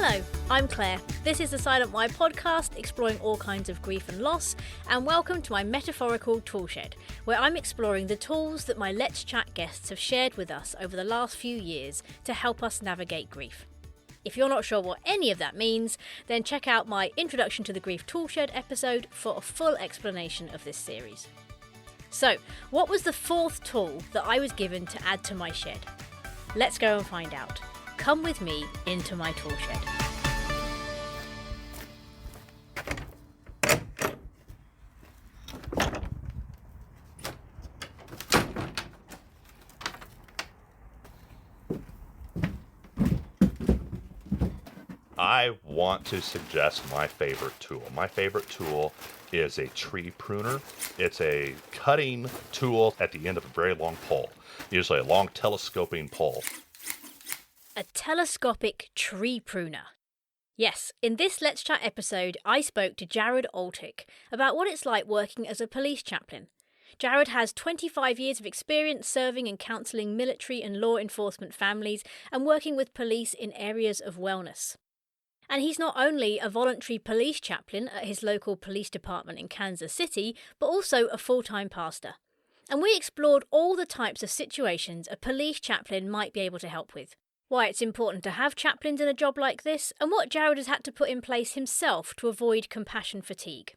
Hello, I'm Claire. This is the Silent Why podcast, exploring all kinds of grief and loss, and welcome to my metaphorical toolshed, where I'm exploring the tools that my Let's Chat guests have shared with us over the last few years to help us navigate grief. If you're not sure what any of that means, then check out my Introduction to the Grief Toolshed episode for a full explanation of this series. So, what was the fourth tool that I was given to add to my shed? Let's go and find out. Come with me into my tool shed. I want to suggest my favorite tool. My favorite tool is a tree pruner. It's a cutting tool at the end of a very long pole, usually a long telescoping pole. A telescopic tree pruner. Yes, in this Let's Chat episode, I spoke to Jared Altic about what it's like working as a police chaplain. Jared has 25 years of experience serving and counselling military and law enforcement families and working with police in areas of wellness. And he's not only a voluntary police chaplain at his local police department in Kansas City, but also a full-time pastor. And we explored all the types of situations a police chaplain might be able to help with, why it's important to have chaplains in a job like this, and what Jared has had to put in place himself to avoid compassion fatigue.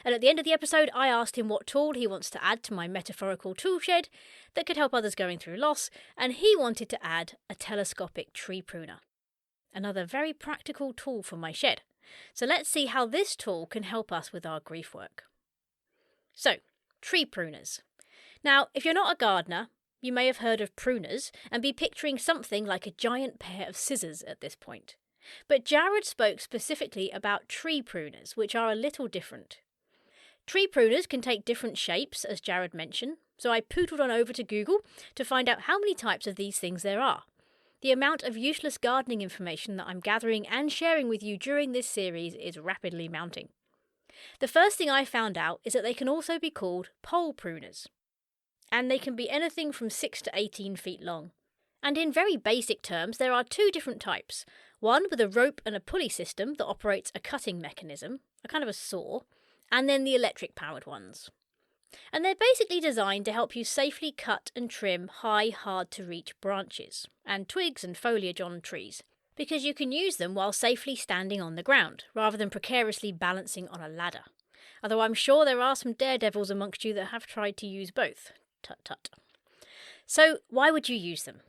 And at the end of the episode, I asked him what tool he wants to add to my metaphorical toolshed that could help others going through loss, and he wanted to add a telescopic tree pruner. Another very practical tool for my shed. So let's see how this tool can help us with our grief work. So, tree pruners. Now, if you're not a gardener, you may have heard of pruners and be picturing something like a giant pair of scissors at this point. But Jared spoke specifically about tree pruners, which are a little different. Tree pruners can take different shapes, as Jared mentioned, so I pootled on over to Google to find out how many types of these things there are. The amount of useless gardening information that I'm gathering and sharing with you during this series is rapidly mounting. The first thing I found out is that they can also be called pole pruners. And they can be anything from 6 to 18 feet long. And in very basic terms, there are two different types. One with a rope and a pulley system that operates a cutting mechanism, a kind of a saw, and then the electric-powered ones. And they're basically designed to help you safely cut and trim high, hard-to-reach branches, and twigs and foliage on trees, because you can use them while safely standing on the ground, rather than precariously balancing on a ladder. Although I'm sure there are some daredevils amongst you that have tried to use both. Tut tut. So, why would you use them?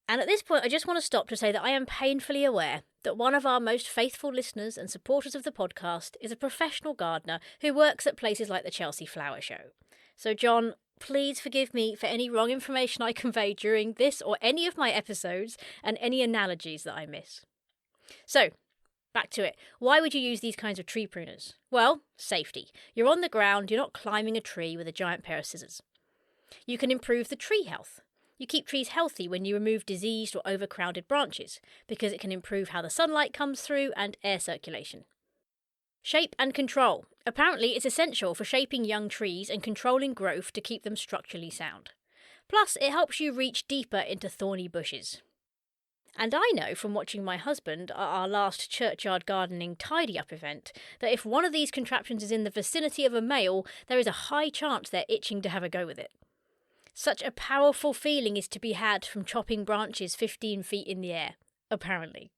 And at this point, I just want to stop to say that I am painfully aware that one of our most faithful listeners and supporters of the podcast is a professional gardener who works at places like the Chelsea Flower Show. So, John, please forgive me for any wrong information I convey during this or any of my episodes and any analogies that I miss. So, back to it. Why would you use these kinds of tree pruners? Well, safety. You're on the ground, you're not climbing a tree with a giant pair of scissors. You can improve the tree health. You keep trees healthy when you remove diseased or overcrowded branches, because it can improve how the sunlight comes through and air circulation. Shape and control. Apparently, it's essential for shaping young trees and controlling growth to keep them structurally sound. Plus, it helps you reach deeper into thorny bushes. And I know from watching my husband at our last churchyard gardening tidy-up event that if one of these contraptions is in the vicinity of a male, there is a high chance they're itching to have a go with it. Such a powerful feeling is to be had from chopping branches 15 feet in the air, apparently.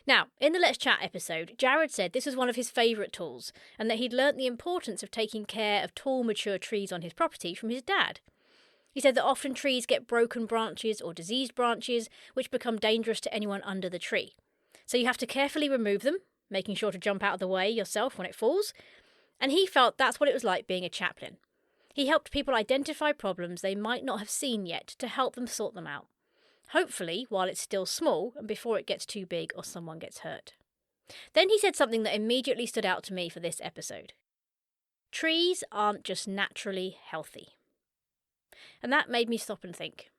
Now, in the Let's Chat episode, Jared said this was one of his favourite tools, and that he'd learnt the importance of taking care of tall, mature trees on his property from his dad. He said that often trees get broken branches or diseased branches, which become dangerous to anyone under the tree. So you have to carefully remove them, making sure to jump out of the way yourself when it falls. And he felt that's what it was like being a chaplain. He helped people identify problems they might not have seen yet to help them sort them out. Hopefully, while it's still small and before it gets too big or someone gets hurt. Then he said something that immediately stood out to me for this episode. Trees aren't just naturally healthy. And that made me stop and think.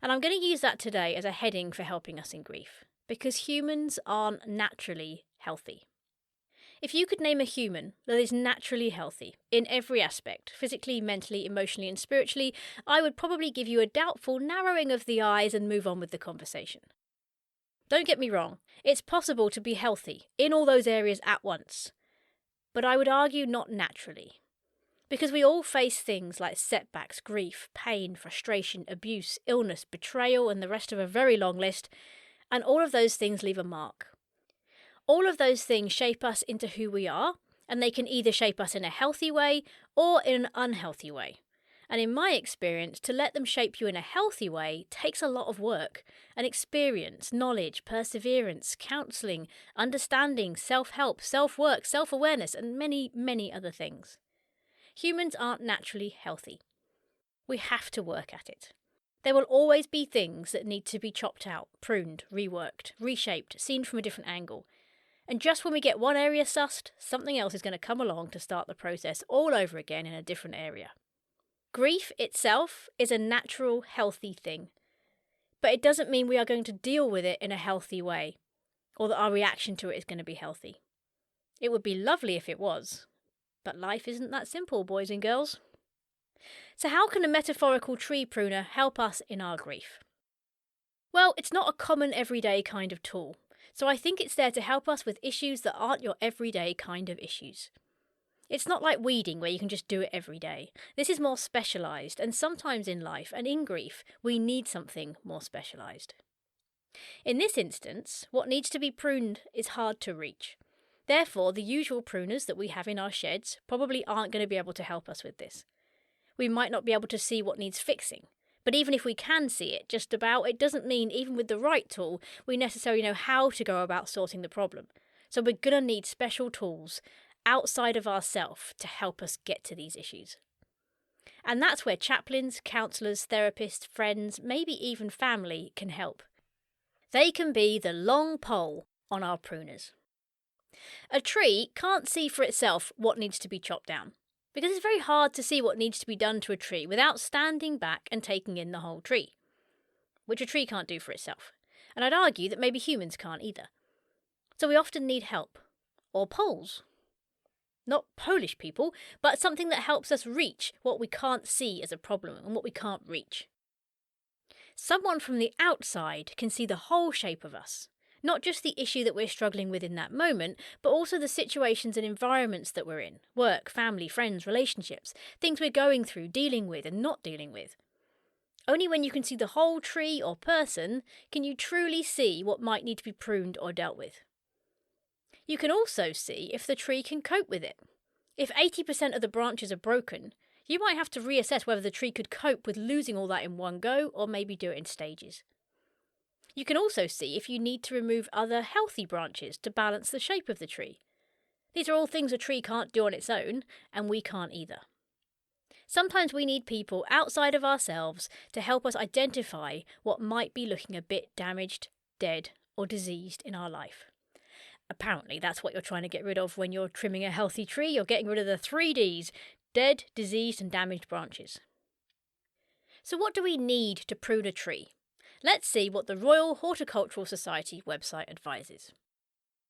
And I'm going to use that today as a heading for helping us in grief, because humans aren't naturally healthy. If you could name a human that is naturally healthy in every aspect, physically, mentally, emotionally and spiritually, I would probably give you a doubtful narrowing of the eyes and move on with the conversation. Don't get me wrong, it's possible to be healthy in all those areas at once. But I would argue not naturally. Because we all face things like setbacks, grief, pain, frustration, abuse, illness, betrayal, and the rest of a very long list, and all of those things leave a mark. All of those things shape us into who we are, and they can either shape us in a healthy way or in an unhealthy way. And in my experience, to let them shape you in a healthy way takes a lot of work and experience, knowledge, perseverance, counselling, understanding, self-help, self-work, self-awareness, and many, many other things. Humans aren't naturally healthy. We have to work at it. There will always be things that need to be chopped out, pruned, reworked, reshaped, seen from a different angle. And just when we get one area sussed, something else is going to come along to start the process all over again in a different area. Grief itself is a natural, healthy thing. But it doesn't mean we are going to deal with it in a healthy way, or that our reaction to it is going to be healthy. It would be lovely if it was. But life isn't that simple, boys and girls. So how can a metaphorical tree pruner help us in our grief? Well, it's not a common everyday kind of tool, so I think it's there to help us with issues that aren't your everyday kind of issues. It's not like weeding where you can just do it every day. This is more specialised, and sometimes in life and in grief, we need something more specialised. In this instance, what needs to be pruned is hard to reach. Therefore, the usual pruners that we have in our sheds probably aren't going to be able to help us with this. We might not be able to see what needs fixing, but even if we can see it just about, it doesn't mean even with the right tool we necessarily know how to go about sorting the problem. So we're going to need special tools outside of ourselves to help us get to these issues. And that's where chaplains, counsellors, therapists, friends, maybe even family can help. They can be the long pole on our pruners. A tree can't see for itself what needs to be chopped down, because it's very hard to see what needs to be done to a tree without standing back and taking in the whole tree, which a tree can't do for itself. And I'd argue that maybe humans can't either. So we often need help, or poles. Not Polish people, but something that helps us reach what we can't see as a problem and what we can't reach. Someone from the outside can see the whole shape of us. Not just the issue that we're struggling with in that moment, but also the situations and environments that we're in. Work, family, friends, relationships. Things we're going through, dealing with and not dealing with. Only when you can see the whole tree or person can you truly see what might need to be pruned or dealt with. You can also see if the tree can cope with it. If 80% of the branches are broken, you might have to reassess whether the tree could cope with losing all that in one go or maybe do it in stages. You can also see if you need to remove other healthy branches to balance the shape of the tree. These are all things a tree can't do on its own, and we can't either. Sometimes we need people outside of ourselves to help us identify what might be looking a bit damaged, dead, or diseased in our life. Apparently that's what you're trying to get rid of when you're trimming a healthy tree. You're getting rid of the 3 Ds, dead, diseased, and damaged branches. So what do we need to prune a tree? Let's see what the Royal Horticultural Society website advises.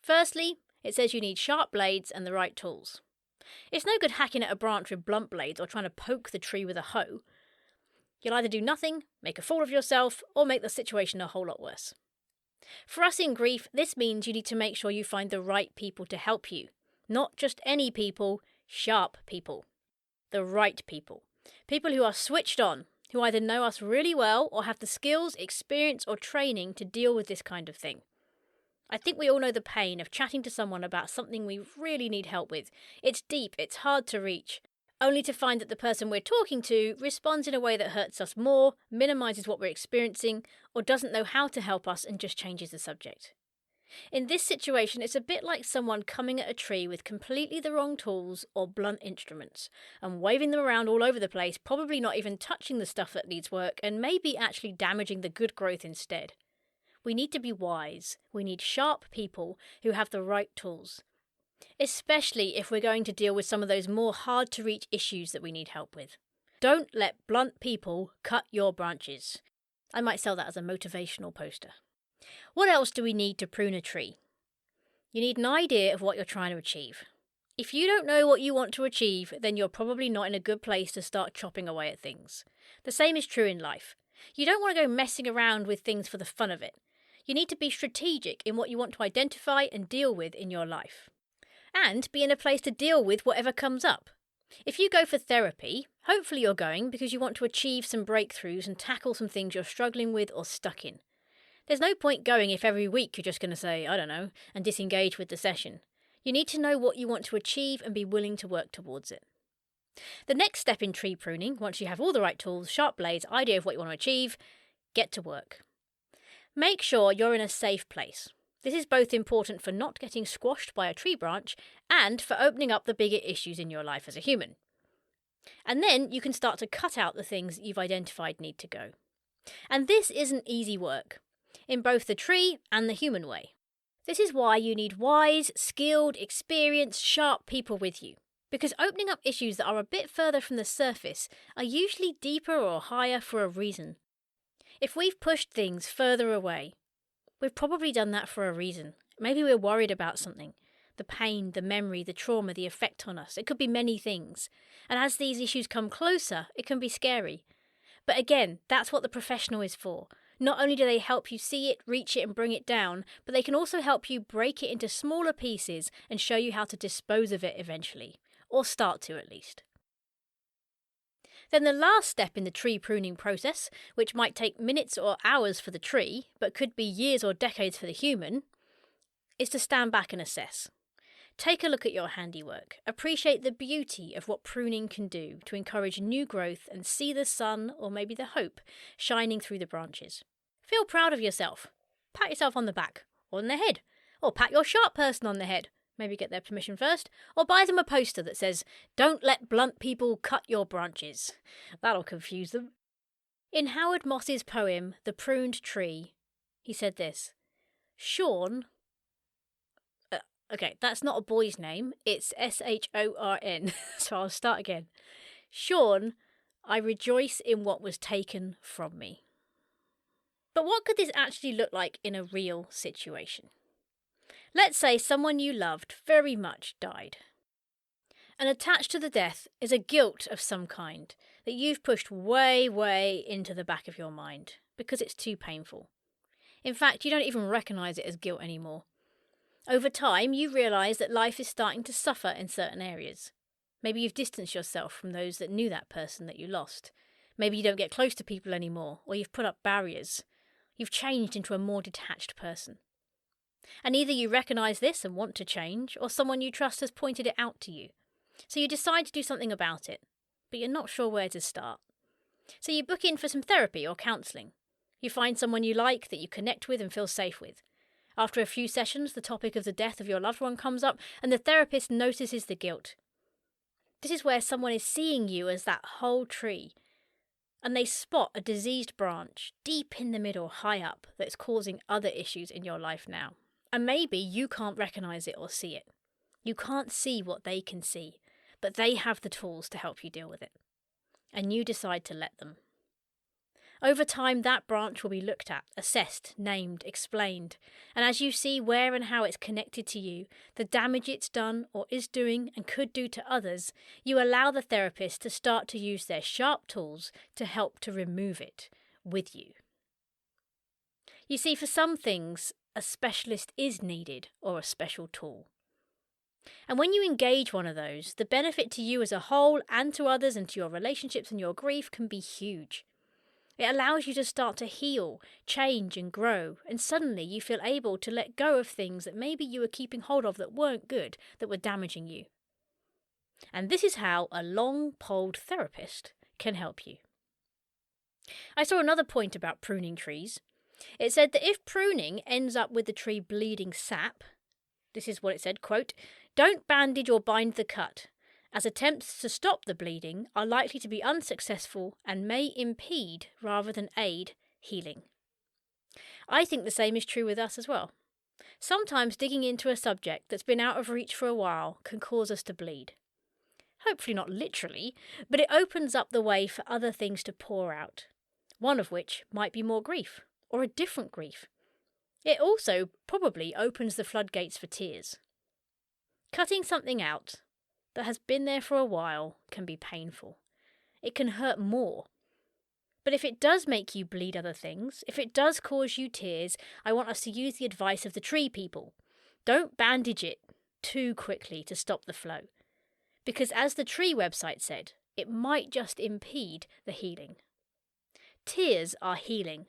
Firstly, it says you need sharp blades and the right tools. It's no good hacking at a branch with blunt blades or trying to poke the tree with a hoe. You'll either do nothing, make a fool of yourself, or make the situation a whole lot worse. For us in grief, this means you need to make sure you find the right people to help you. Not just any people, sharp people. The right people. People who are switched on, who either know us really well or have the skills, experience or training to deal with this kind of thing. I think we all know the pain of chatting to someone about something we really need help with. It's deep, it's hard to reach, only to find that the person we're talking to responds in a way that hurts us more, minimises what we're experiencing, or doesn't know how to help us and just changes the subject. In this situation, it's a bit like someone coming at a tree with completely the wrong tools or blunt instruments and waving them around all over the place, probably not even touching the stuff that needs work and maybe actually damaging the good growth instead. We need to be wise. We need sharp people who have the right tools, especially if we're going to deal with some of those more hard-to-reach issues that we need help with. Don't let blunt people cut your branches. I might sell that as a motivational poster. What else do we need to prune a tree? You need an idea of what you're trying to achieve. If you don't know what you want to achieve, then you're probably not in a good place to start chopping away at things. The same is true in life. You don't want to go messing around with things for the fun of it. You need to be strategic in what you want to identify and deal with in your life. And be in a place to deal with whatever comes up. If you go for therapy, hopefully you're going because you want to achieve some breakthroughs and tackle some things you're struggling with or stuck in. There's no point going if every week you're just going to say, I don't know, and disengage with the session. You need to know what you want to achieve and be willing to work towards it. The next step in tree pruning, once you have all the right tools, sharp blades, idea of what you want to achieve, get to work. Make sure you're in a safe place. This is both important for not getting squashed by a tree branch and for opening up the bigger issues in your life as a human. And then you can start to cut out the things that you've identified need to go. And this isn't easy work, in both the tree and the human way. This is why you need wise, skilled, experienced, sharp people with you. Because opening up issues that are a bit further from the surface are usually deeper or higher for a reason. If we've pushed things further away, we've probably done that for a reason. Maybe we're worried about something. The pain, the memory, the trauma, the effect on us. It could be many things. And as these issues come closer, it can be scary. But again, that's what the professional is for. Not only do they help you see it, reach it and bring it down, but they can also help you break it into smaller pieces and show you how to dispose of it eventually. Or start to at least. Then the last step in the tree pruning process, which might take minutes or hours for the tree, but could be years or decades for the human, is to stand back and assess. Take a look at your handiwork. Appreciate the beauty of what pruning can do to encourage new growth and see the sun, or maybe the hope, shining through the branches. Feel proud of yourself. Pat yourself on the back, or on the head, or pat your sharp person on the head. Maybe get their permission first, or buy them a poster that says, "Don't let blunt people cut your branches." That'll confuse them. In Howard Moss's poem, The Pruned Tree, he said this, Sean, okay, that's not a boy's name, it's Shorn, so I'll start again. Sean, I rejoice in what was taken from me. But what could this actually look like in a real situation? Let's say someone you loved very much died. And attached to the death is a guilt of some kind that you've pushed way, way into the back of your mind because it's too painful. In fact, you don't even recognise it as guilt anymore. Over time, you realise that life is starting to suffer in certain areas. Maybe you've distanced yourself from those that knew that person that you lost. Maybe you don't get close to people anymore, or you've put up barriers. You've changed into a more detached person. And either you recognise this and want to change, or someone you trust has pointed it out to you. So you decide to do something about it, but you're not sure where to start. So you book in for some therapy or counselling. You find someone you like that you connect with and feel safe with. After a few sessions, the topic of the death of your loved one comes up, and the therapist notices the guilt. This is where someone is seeing you as that whole tree, and they spot a diseased branch deep in the middle, high up, that's causing other issues in your life now. And maybe you can't recognise it or see it. You can't see what they can see, but they have the tools to help you deal with it. And you decide to let them. Over time, that branch will be looked at, assessed, named, explained. And as you see where and how it's connected to you, the damage it's done or is doing and could do to others, you allow the therapist to start to use their sharp tools to help to remove it with you. You see, for some things, a specialist is needed or a special tool. And when you engage one of those, the benefit to you as a whole and to others and to your relationships and your grief can be huge. It allows you to start to heal, change and grow, and suddenly you feel able to let go of things that maybe you were keeping hold of that weren't good, that were damaging you. And this is how a long-polled therapist can help you. I saw another point about pruning trees. It said that if pruning ends up with the tree bleeding sap, this is what it said, quote, "Don't bandage or bind the cut, as attempts to stop the bleeding are likely to be unsuccessful and may impede rather than aid healing." I think the same is true with us as well. Sometimes digging into a subject that's been out of reach for a while can cause us to bleed. Hopefully not literally, but it opens up the way for other things to pour out, one of which might be more grief. Or a different grief. It also probably opens the floodgates for tears. Cutting something out that has been there for a while can be painful. It can hurt more. But if it does make you bleed other things, if it does cause you tears, I want us to use the advice of the tree people. Don't bandage it too quickly to stop the flow. Because as the tree website said, it might just impede the healing. Tears are healing.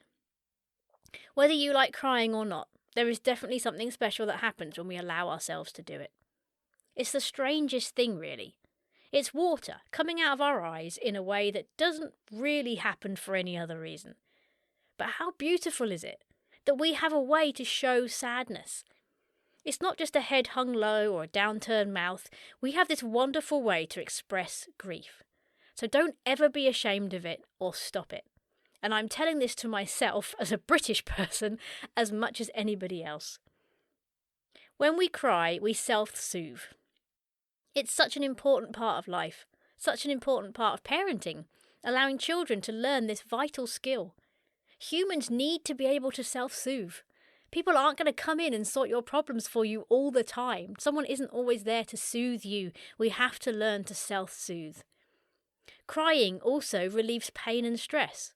Whether you like crying or not, there is definitely something special that happens when we allow ourselves to do it. It's the strangest thing, really. It's water coming out of our eyes in a way that doesn't really happen for any other reason. But how beautiful is it that we have a way to show sadness? It's not just a head hung low or a downturned mouth. We have this wonderful way to express grief. So don't ever be ashamed of it or stop it. And I'm telling this to myself as a British person as much as anybody else. When we cry, we self-soothe. It's such an important part of life, such an important part of parenting, allowing children to learn this vital skill. Humans need to be able to self-soothe. People aren't going to come in and sort your problems for you all the time. Someone isn't always there to soothe you. We have to learn to self-soothe. Crying also relieves pain and stress.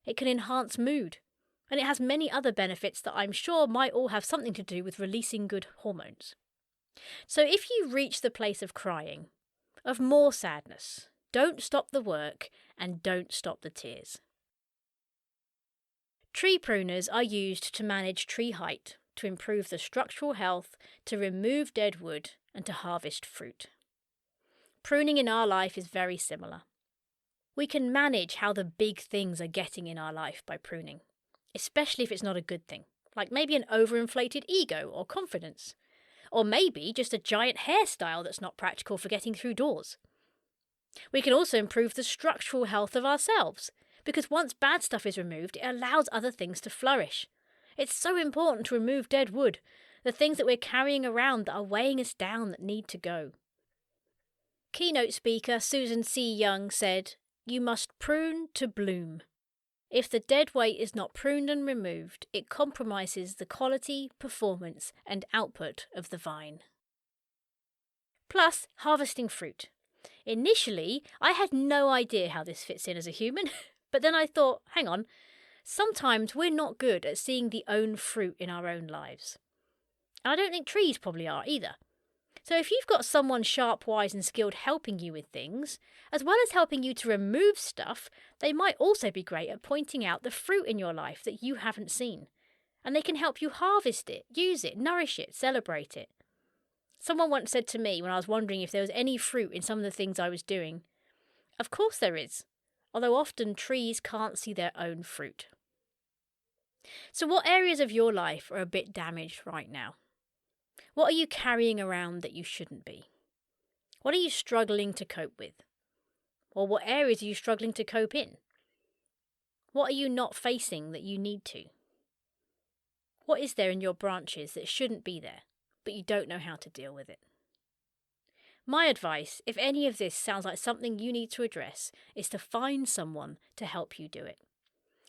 It can enhance mood, and it has many other benefits that I'm sure might all have something to do with releasing good hormones. So if you reach the place of crying, of more sadness, don't stop the work and don't stop the tears. Tree pruners are used to manage tree height, to improve the structural health, to remove dead wood, and to harvest fruit. Pruning in our life is very similar. We can manage how the big things are getting in our life by pruning, especially if it's not a good thing, like maybe an overinflated ego or confidence. Or maybe just a giant hairstyle that's not practical for getting through doors. We can also improve the structural health of ourselves, because once bad stuff is removed, it allows other things to flourish. It's so important to remove dead wood, the things that we're carrying around that are weighing us down that need to go. Keynote speaker Susan C. Young said, "You must prune to bloom. If the dead weight is not pruned and removed, it compromises the quality, performance, and output of the vine." Plus, harvesting fruit. Initially, I had no idea how this fits in as a human, but then I thought, hang on, sometimes we're not good at seeing the own fruit in our own lives. And I don't think trees probably are either. So if you've got someone sharp, wise and skilled helping you with things, as well as helping you to remove stuff, they might also be great at pointing out the fruit in your life that you haven't seen. And they can help you harvest it, use it, nourish it, celebrate it. Someone once said to me when I was wondering if there was any fruit in some of the things I was doing, "Of course there is, although often trees can't see their own fruit." So what areas of your life are a bit damaged right now? What are you carrying around that you shouldn't be? What are you struggling to cope with? Or what areas are you struggling to cope in? What are you not facing that you need to? What is there in your branches that shouldn't be there, but you don't know how to deal with it? My advice, if any of this sounds like something you need to address, is to find someone to help you do it.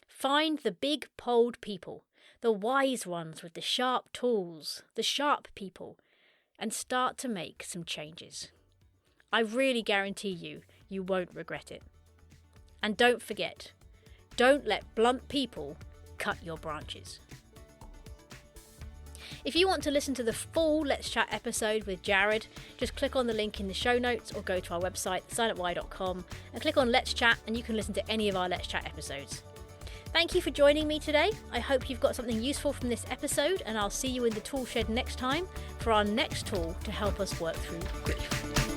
Find the big poled people, the wise ones with the sharp tools, the sharp people, and start to make some changes. I really guarantee you won't regret it. And don't forget, don't let blunt people cut your branches. If you want to listen to the full Let's Chat episode with Jared, just click on the link in the show notes or go to our website, silentwhy.com, and click on Let's Chat and you can listen to any of our Let's Chat episodes. Thank you for joining me today. I hope you've got something useful from this episode, and I'll see you in the tool shed next time for our next tool to help us work through grief.